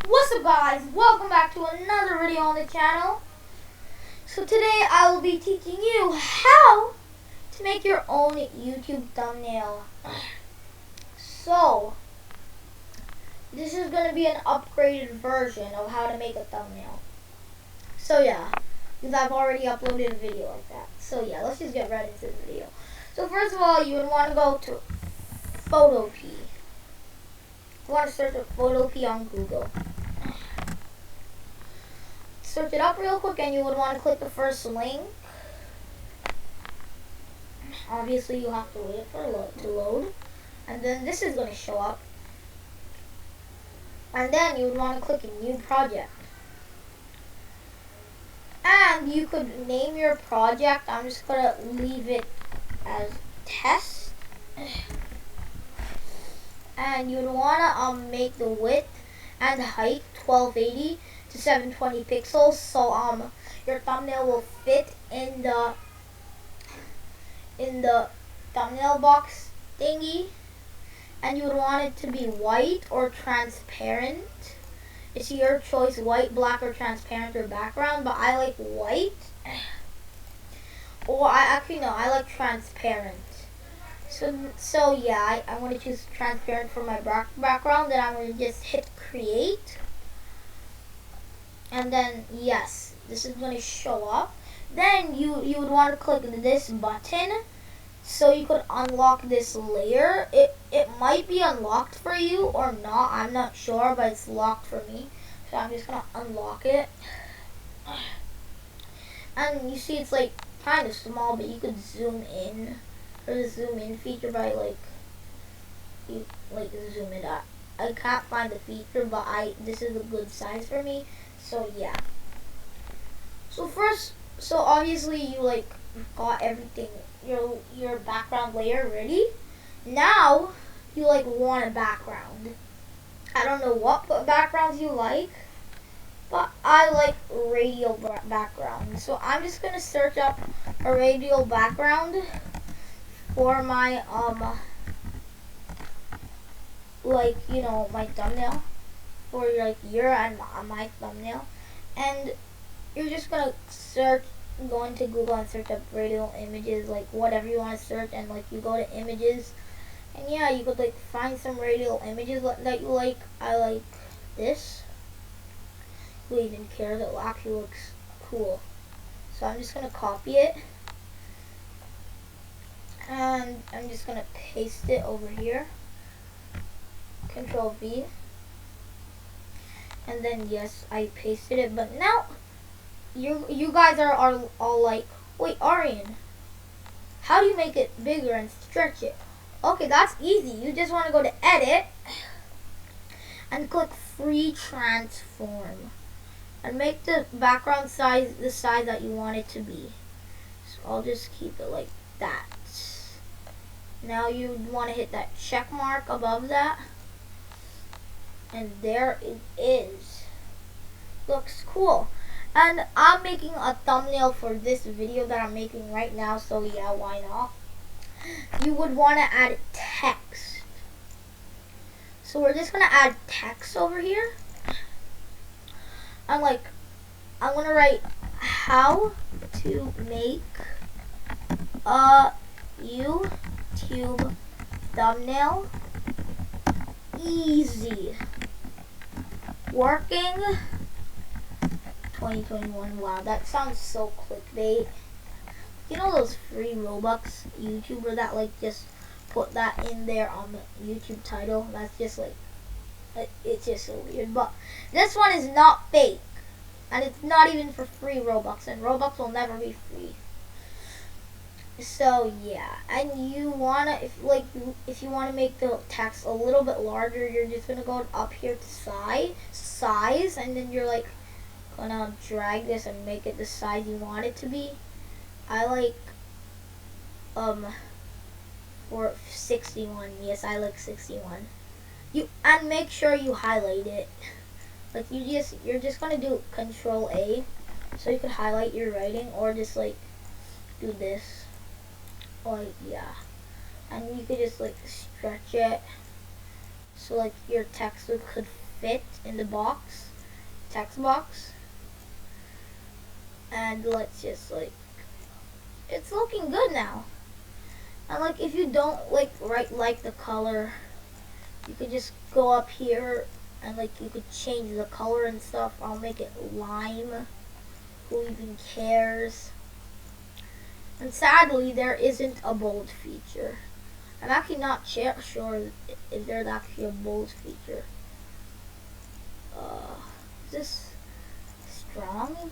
What's up guys, welcome back to another video on the channel. So today I will be teaching you how to make your own YouTube thumbnail. So this is going to be an upgraded version of how to make a thumbnail. So yeah, because I've already uploaded a video like that. So yeah, let's just get right into the video. So first of all, you would want to go to Gooodbyee. You want to search up Gooodbyee on Google. Search it up real quick and you would want to click the first link. Obviously you have to wait for it to load. And then this is going to show up. And then you would want to click a new project. And you could name your project. I'm just going to leave it as test. And you would want to make the width and the height 1280 to 720 pixels, so your thumbnail will fit in the thumbnail box thingy. And you would want it to be white or transparent. It's your choice, white, black, or transparent or background, but I like white. Or I like transparent. So yeah, I want to choose transparent for my background. Then I'm going to just hit create. And then yes, this is going to show up. Then you would want to click this button so you could unlock this layer. It might be unlocked for you or not, I'm not sure, but it's locked for me. So I'm just going to unlock it. And you see it's like kind of small, but you could zoom in. There's a zoom in feature by you zoom it out. I can't find the feature, but this is a good size for me. So yeah. So obviously you got everything, your background layer ready. Now you want a background. I don't know what backgrounds you like, but I like radial background. So I'm just gonna search up a radial background for my my thumbnail, for your and my thumbnail. And you're just gonna go into Google and search up radial images, whatever you want to search, and you go to images, and yeah, you could find some radial images that you like. I like this. Who even cares? It actually looks cool. So I'm just gonna copy it. And I'm just gonna paste it over here. Control V. And then yes, I pasted it. But now you guys are all like, wait, Arian, how do you make it bigger and stretch it? Okay, that's easy. You just want to go to edit and click free transform and make the background size the size that you want it to be. So I'll just keep it like that. Now you want to hit that check mark above that. And there it is. Looks cool. And I'm making a thumbnail for this video that I'm making right now, so yeah, why not? You would want to add text. So we're just going to add text over here. And I'm going to write how to make a YouTube thumbnail easy. Working 2021. Wow, that sounds so clickbait. You know those free Robux YouTuber that just put that in their YouTube title? That's just it's just so weird. But this one is not fake, and it's not even for free Robux, and Robux will never be free. So yeah, and you wanna if you wanna make the text a little bit larger, you're just gonna go up here to size, and then you're gonna drag this and make it the size you want it to be. I like for 61. Yes, I like 61. And make sure you highlight it. You're just gonna do Control A, so you can highlight your writing, or just do this. Yeah, and you could just stretch it so your text could fit in the box, text box. And let's just like, it's looking good now. And like, if you don't like the color, you could just go up here and like you could change the color and stuff. I'll make it lime. Who even cares? And sadly, there isn't a bold feature. I'm actually not sure if there's actually a bold feature. Is this strong?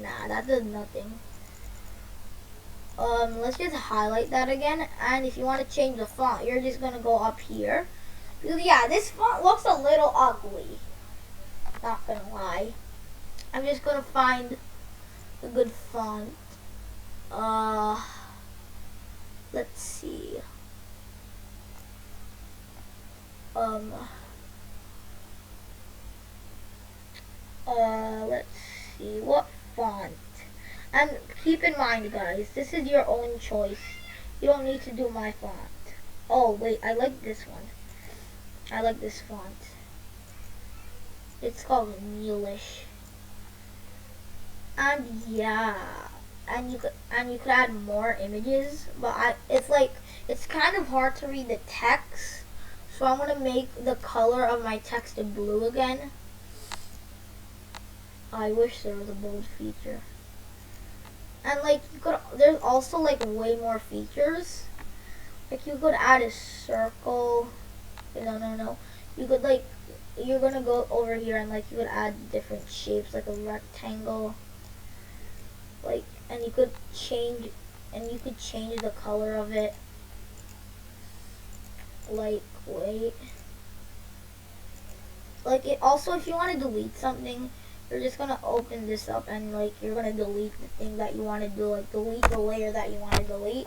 Nah, that does nothing. Let's just highlight that again. And if you want to change the font, you're just gonna go up here. Because yeah, this font looks a little ugly. Not gonna lie. I'm just gonna find a good font. Let's see. Let's see, what font? And keep in mind, guys, this is your own choice. You don't need to do my font. Oh, wait, I like this one. I like this font. It's called Neelish. And yeah, and you could add more images, but it's kind of hard to read the text. So I'm gonna make the color of my text blue again. I wish there was a bold feature. And like there's also like way more features. Like you could add a circle. No. You could like, you're gonna go over here and like you could add different shapes, like a rectangle. Like, and you could change the color of it. Like, wait. Like it also, if you want to delete something, you're just gonna open this up and like you're gonna delete the thing that you want to do, like delete the layer that you want to delete.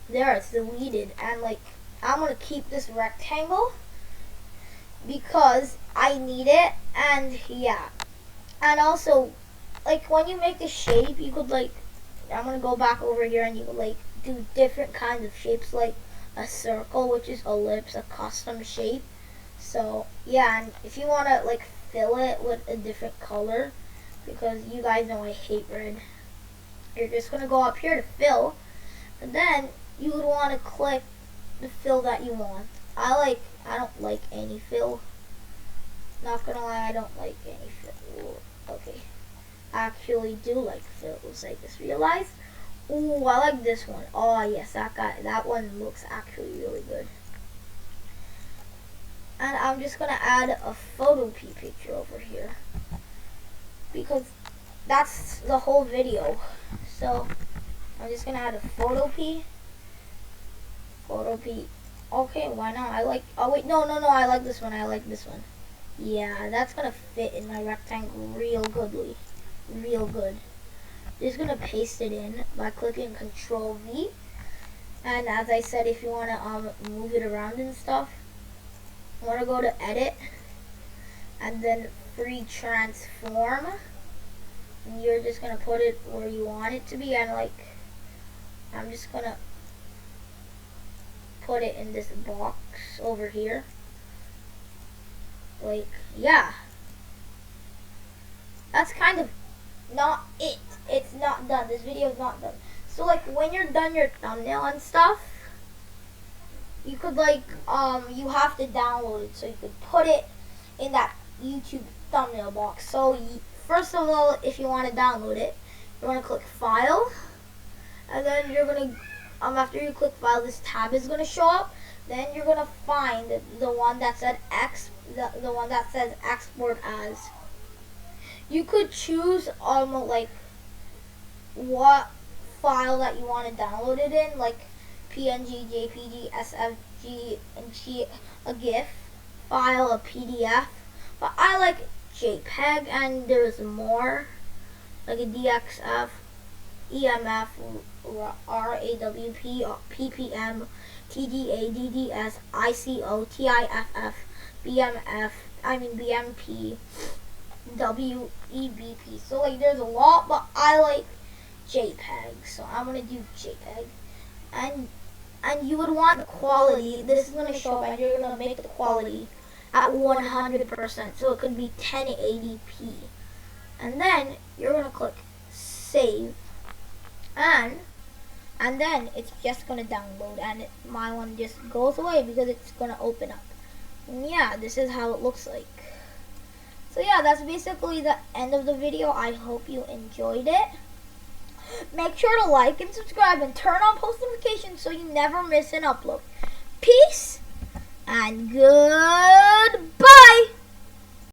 There, it's deleted. And like, I'm gonna keep this rectangle because I need it. And yeah, and also like when you make the shape, you could like, I'm gonna go back over here and you could like do different kinds of shapes, like a circle, which is ellipse, a custom shape. So yeah, and if you want to like fill it with a different color, because you guys know I hate red, you're just gonna go up here to fill, and then you would want to click the fill that you want. I don't like any fill. Not gonna lie, I don't like any fill. Okay, I actually do like fills. I just realized. Ooh, I like this one. Oh yes, that one looks actually really good. And I'm just gonna add a Photopea picture over here because that's the whole video. So I'm just gonna add a Photopea. Okay, why not? Oh wait, no, I like this one. Yeah, that's gonna fit in my rectangle real goodly. Real good. Just gonna paste it in by clicking Control V. And as I said, if you wanna move it around and stuff, I want to go to Edit and then Free Transform, and you're just gonna put it where you want it to be. And like, I'm just gonna put it in this box over here. Like, yeah, that's kind of not it. It's not done. This video is not done. So like, when you're done your thumbnail and stuff, you could like, you have to download it, so you could put it in that YouTube thumbnail box. So first of all, if you want to download it, you want to click File, and then you're gonna, after you click File, this tab is gonna show up. Then you're gonna find the one that said the one that says Export As. You could choose like what file that you want to download it in, like PNG, JPG, SFG, and a GIF file, a PDF. But I like JPEG, and there's more, like a DXF, EMF, RAWP, PPM, TDA, DDS, ICO, TIFF, BMP, WEBP. So like, there's a lot, but I like JPEG, so I'm gonna do JPEG. And you would want the quality. This is gonna show up, and you're gonna make the quality at 100%, so it could be 1080p. And then you're gonna click save, and then it's just gonna download, and my one just goes away because it's gonna open up. And yeah, this is how it looks like. So yeah, that's basically the end of the video. I hope you enjoyed it. Make sure to like and subscribe and turn on post notifications so you never miss an upload. Peace and goodbye.